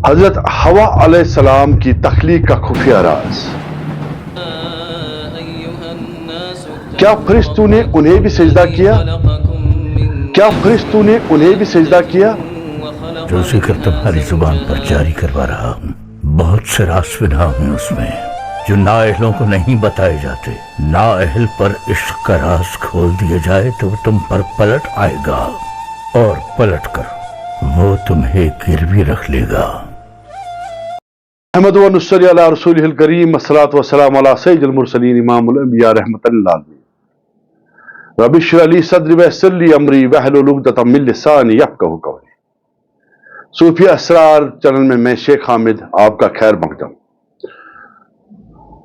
حضرت حوا علیہ السلام کی تخلیق کا خفیہ راز۔ کیا فرشتوں نے انہیں بھی سجدہ کیا؟ کیا فرشتوں نے انہیں بھی سجدہ کیا؟ جو ذکر تمہاری زبان پر جاری کروا رہا ہوں، بہت سے راز پنہاں ہیں اس میں جو نااہلوں کو نہیں بتائے جاتے۔ نااہل پر عشق کا راز کھول دیا جائے تو وہ تم پر پلٹ آئے گا، اور پلٹ کر وہ تمہیں گروی رکھ لے گا۔ احمد و نصلی علی رسولہ الکریم، الصلاۃ والسلام علی سید المرسلین امام الانبیاء رحمۃ للعالمین۔ رب اشرح لی صدری ویسر لی امری واحلل عقدۃ من لسانی یفقہوا قولی۔ صوفی اسرار چینل میں میں شیخ حامد آپ کا خیر مقدم۔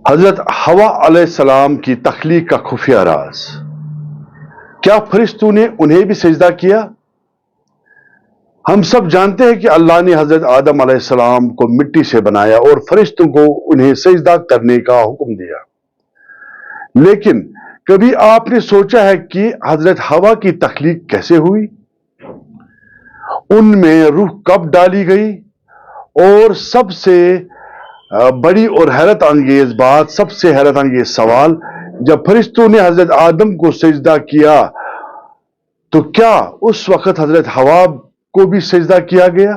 حضرت حوا علیہ السلام کی تخلیق کا خفیہ راز۔ کیا فرشتوں نے انہیں بھی سجدہ کیا؟ ہم سب جانتے ہیں کہ اللہ نے حضرت آدم علیہ السلام کو مٹی سے بنایا اور فرشتوں کو انہیں سجدہ کرنے کا حکم دیا، لیکن کبھی آپ نے سوچا ہے کہ حضرت حوا کی تخلیق کیسے ہوئی؟ ان میں روح کب ڈالی گئی؟ اور سب سے بڑی اور حیرت انگیز بات، سب سے حیرت انگیز سوال، جب فرشتوں نے حضرت آدم کو سجدہ کیا تو کیا اس وقت حضرت حوا کو بھی سجدہ کیا گیا؟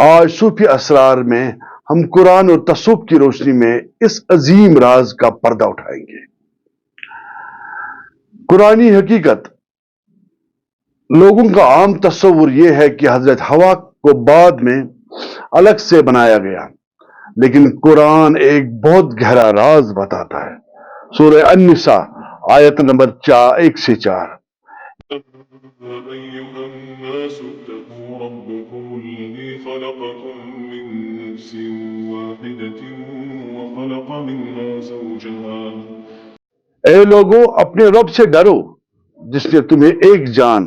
آج صوفی اسرار میں ہم قرآن اور تصوف کی روشنی میں اس عظیم راز کا پردہ اٹھائیں گے۔ قرآنی حقیقت۔ لوگوں کا عام تصور یہ ہے کہ حضرت حوا کو بعد میں الگ سے بنایا گیا، لیکن قرآن ایک بہت گہرا راز بتاتا ہے۔ سورہ النساء آیت نمبر 1 سے 4۔ أيها الناس اتقوا ربكم الذي خلقكم من نفس واحدة وخلق منها زوجها۔ اے لوگو، اپنے رب سے ڈرو جس نے تمہیں ایک جان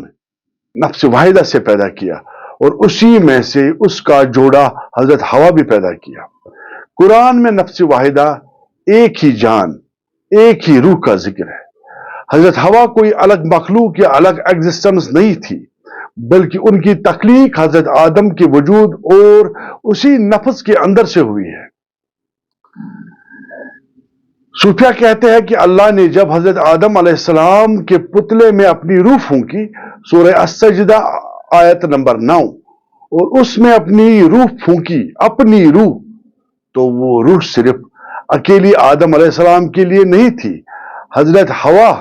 نفس واحدہ سے پیدا کیا اور اسی میں سے اس کا جوڑا حضرت حوا بھی پیدا کیا۔ قرآن میں نفس واحدہ، ایک ہی جان، ایک ہی روح کا ذکر ہے۔ حضرت حوا کوئی الگ مخلوق یا الگ ایگزسٹنس نہیں تھی، بلکہ ان کی تخلیق حضرت آدم کے وجود اور اسی نفس کے اندر سے ہوئی ہے۔ صوفیہ کہتے ہیں کہ اللہ نے جب حضرت آدم علیہ السلام کے پتلے میں اپنی روح پھونکی، سورہ السجدہ آیت نمبر 9، اور اس میں اپنی روح پھونکی، اپنی روح، تو وہ روح صرف اکیلی آدم علیہ السلام کے لیے نہیں تھی۔ حضرت حوا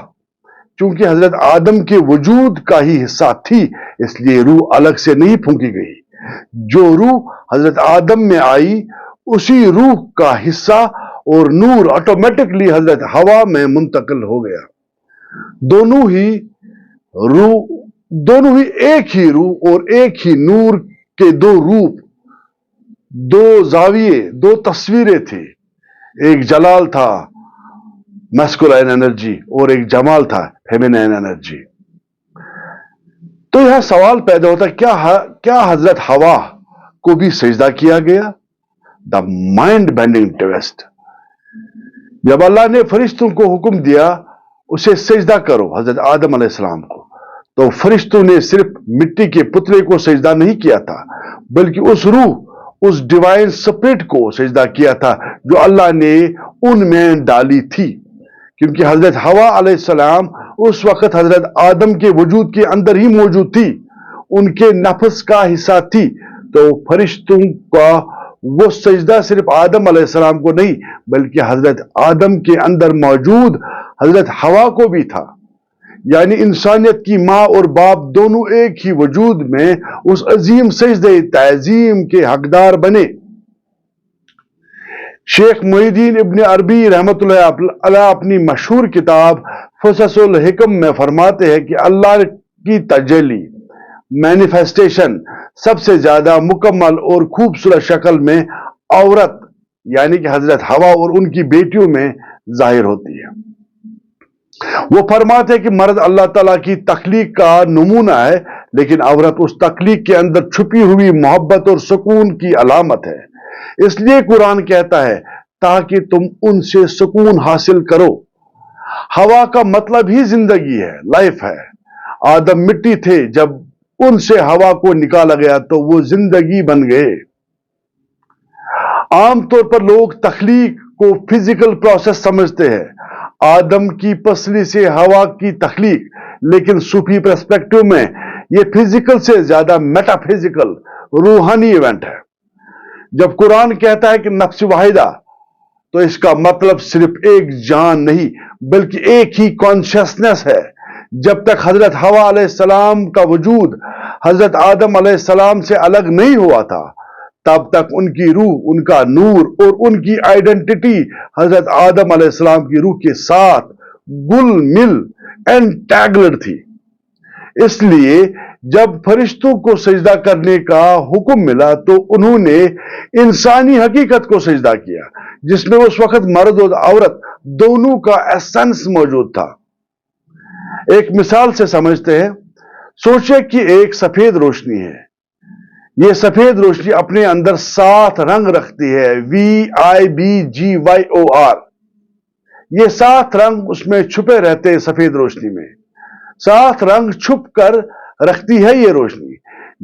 چونکہ حضرت آدم کے وجود کا ہی حصہ تھی، اس لیے روح الگ سے نہیں پھونکی گئی۔ جو روح حضرت آدم میں آئی، اسی روح کا حصہ اور نور آٹومیٹکلی حضرت حوا میں منتقل ہو گیا۔ دونوں ہی ایک ہی روح اور ایک ہی نور کے دو روپ، دو زاویے، دو تصویریں تھیں۔ ایک جلال تھا، میسکولائن انرجی، اور ایک جمال تھا، فیمینائن انرجی۔ تو یہاں سوال پیدا ہوتا ہے، کیا حضرت حوا کو بھی سجدہ کیا گیا؟ The mind bending twist. جب اللہ نے فرشتوں کو حکم دیا اسے سجدہ کرو، حضرت آدم علیہ السلام کو، تو فرشتوں نے صرف مٹی کے پتلے کو سجدہ نہیں کیا تھا، بلکہ اس روح، اس ڈیوائن سپرٹ کو سجدہ کیا تھا جو اللہ نے ان میں ڈالی تھی، کیونکہ حضرت حوا علیہ السلام اس وقت حضرت آدم کے وجود کے اندر ہی موجود تھی، ان کے نفس کا حصہ تھی۔ تو فرشتوں کا وہ سجدہ صرف آدم علیہ السلام کو نہیں، بلکہ حضرت آدم کے اندر موجود حضرت حوا کو بھی تھا، یعنی انسانیت کی ماں اور باپ دونوں ایک ہی وجود میں اس عظیم سجدے تعظیم کے حقدار بنے۔ شیخ محی الدین ابن عربی رحمۃ اللہ علیہ اپنی مشہور کتاب فصص الحکم میں فرماتے ہیں کہ اللہ کی تجلی، مینیفیسٹیشن، سب سے زیادہ مکمل اور خوبصورت شکل میں عورت یعنی کہ حضرت حوا اور ان کی بیٹیوں میں ظاہر ہوتی ہے۔ وہ فرماتے ہیں کہ مرد اللہ تعالیٰ کی تخلیق کا نمونہ ہے، لیکن عورت اس تخلیق کے اندر چھپی ہوئی محبت اور سکون کی علامت ہے۔ اس لیے قرآن کہتا ہے تاکہ تم ان سے سکون حاصل کرو۔ حوا کا مطلب ہی زندگی ہے، لائف ہے۔ آدم مٹی تھے، جب ان سے ہوا کو نکالا گیا تو وہ زندگی بن گئے۔ عام طور پر لوگ تخلیق کو فزیکل پروسیس سمجھتے ہیں، آدم کی پسلی سے ہوا کی تخلیق، لیکن صوفی پرسپیکٹو میں یہ فزیکل سے زیادہ میٹا فزیکل روحانی ایونٹ ہے۔ جب قرآن کہتا ہے کہ نفس واحدہ، تو اس کا مطلب صرف ایک جان نہیں بلکہ ایک ہی کانشیسنس ہے۔ جب تک حضرت حوا علیہ السلام کا وجود حضرت آدم علیہ السلام سے الگ نہیں ہوا تھا، تب تک ان کی روح، ان کا نور اور ان کی آئیڈینٹی حضرت آدم علیہ السلام کی روح کے ساتھ گل مل انٹیگلڈ تھی۔ اس لیے جب فرشتوں کو سجدہ کرنے کا حکم ملا تو انہوں نے انسانی حقیقت کو سجدہ کیا، جس میں اس وقت مرد اور عورت دونوں کا ایسنس موجود تھا۔ ایک مثال سے سمجھتے ہیں، سوچیں کہ ایک سفید روشنی ہے۔ یہ سفید روشنی اپنے اندر 7 رنگ رکھتی ہے، VIBGYOR۔ یہ 7 رنگ اس میں چھپے رہتے ہیں۔ سفید روشنی میں 7 رنگ چھپ کر رکھتی ہے یہ روشنی۔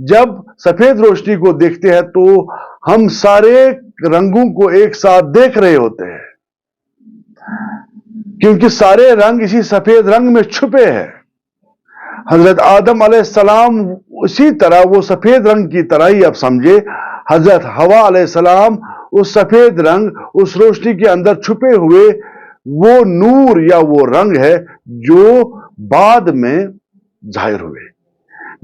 جب سفید روشنی کو دیکھتے ہیں تو ہم سارے رنگوں کو ایک ساتھ دیکھ رہے ہوتے ہیں، کیونکہ سارے رنگ اسی سفید رنگ میں چھپے ہیں۔ حضرت آدم علیہ السلام اسی طرح وہ سفید رنگ کی طرح ہی اب سمجھے، حضرت حوا علیہ السلام اس سفید رنگ، اس روشنی کے اندر چھپے ہوئے وہ نور یا وہ رنگ ہے جو بعد میں ظاہر ہوئے۔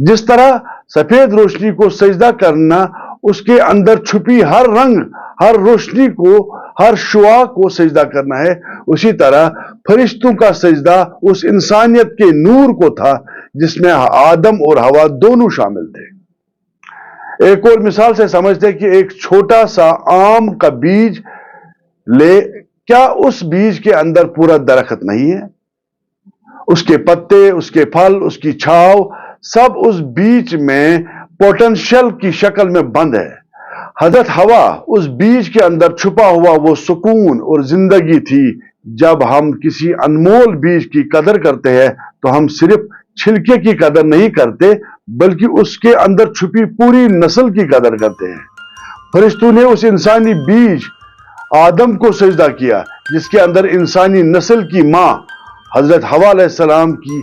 جس طرح سفید روشنی کو سجدہ کرنا اس کے اندر چھپی ہر رنگ، ہر روشنی کو، ہر شعاع کو سجدہ کرنا ہے، اسی طرح فرشتوں کا سجدہ اس انسانیت کے نور کو تھا جس میں آدم اور حوا دونوں شامل تھے۔ ایک اور مثال سے سمجھتے کہ ایک چھوٹا سا آم کا بیج لے، کیا اس بیج کے اندر پورا درخت نہیں ہے؟ اس کے پتے، اس کے پھل، اس کی چھاؤ، سب اس بیج میں پوٹنشل کی شکل میں بند ہے۔ حضرت حوا اس بیج کے اندر چھپا ہوا وہ سکون اور زندگی تھی۔ جب ہم کسی انمول بیج کی قدر کرتے ہیں تو ہم صرف چھلکے کی قدر نہیں کرتے بلکہ اس کے اندر چھپی پوری نسل کی قدر کرتے ہیں۔ فرشتوں نے اس انسانی بیج آدم کو سجدہ کیا جس کے اندر انسانی نسل کی ماں حضرت حوا علیہ السلام کی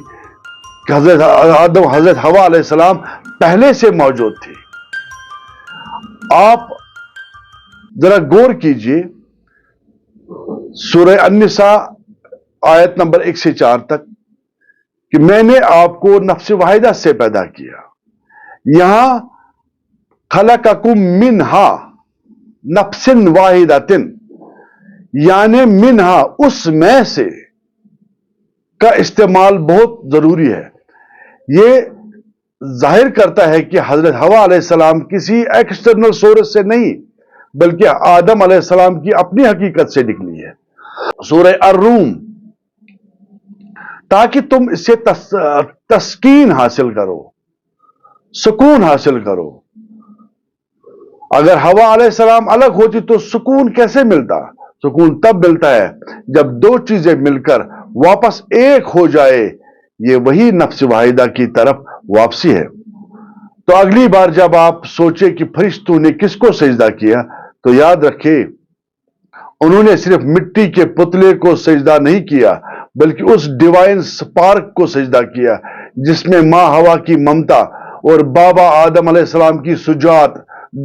حضرت حوا علیہ السلام پہلے سے موجود تھی۔ آپ ذرا غور کیجئے سورہ النساء آیت نمبر 1 سے 4 تک کہ میں نے آپ کو نفس واحدہ سے پیدا کیا۔ یہاں خلقکم منہا نفس واحدۃ، یعنی منہا اس میں سے کا استعمال بہت ضروری ہے۔ یہ ظاہر کرتا ہے کہ حضرت حوا علیہ السلام کسی ایکسٹرنل سورس سے نہیں بلکہ آدم علیہ السلام کی اپنی حقیقت سے نکلی ہے۔ سورہ الروم، تاکہ تم اس سے تسکین حاصل کرو، سکون حاصل کرو۔ اگر حوا علیہ السلام الگ ہوتی تو سکون کیسے ملتا؟ سکون تب ملتا ہے جب دو چیزیں مل کر واپس ایک ہو جائے۔ یہ وہی نفس واحدہ کی طرف واپسی ہے۔ تو اگلی بار جب آپ سوچیں کہ فرشتوں نے کس کو سجدہ کیا تو یاد رکھیں انہوں نے صرف مٹی کے پتلے کو سجدہ نہیں کیا بلکہ اس ڈیوائن سپارک کو سجدہ کیا جس میں ماں حوا کی ممتا اور بابا آدم علیہ السلام کی شجاعت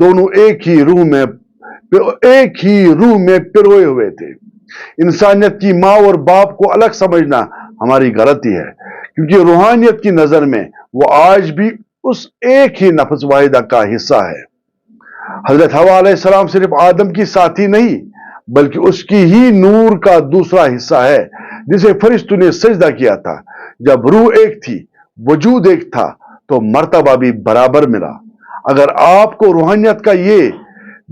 دونوں ایک ہی روح میں پروئے ہوئے تھے۔ انسانیت کی ماں اور باپ کو الگ سمجھنا ہماری غلطی ہے، کیونکہ روحانیت کی نظر میں وہ آج بھی اس ایک ہی نفس واحدہ کا حصہ ہے۔ حضرت حوا علیہ السلام صرف آدم کی ساتھی نہیں بلکہ اس کی ہی نور کا دوسرا حصہ ہے جسے فرشتوں نے سجدہ کیا تھا۔ جب روح ایک تھی، وجود ایک تھا، تو مرتبہ بھی برابر ملا۔ اگر آپ کو روحانیت کا یہ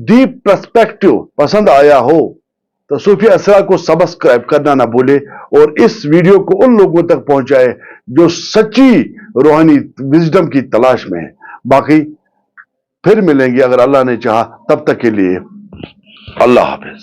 ڈیپ پرسپیکٹو پسند آیا ہو تو صوفی اسرار کو سبسکرائب کرنا نہ بھولے اور اس ویڈیو کو ان لوگوں تک پہنچائے جو سچی روحانی وزڈم کی تلاش میں ہیں۔ باقی پھر ملیں گے اگر اللہ نے چاہا، تب تک کے لیے اللہ حافظ۔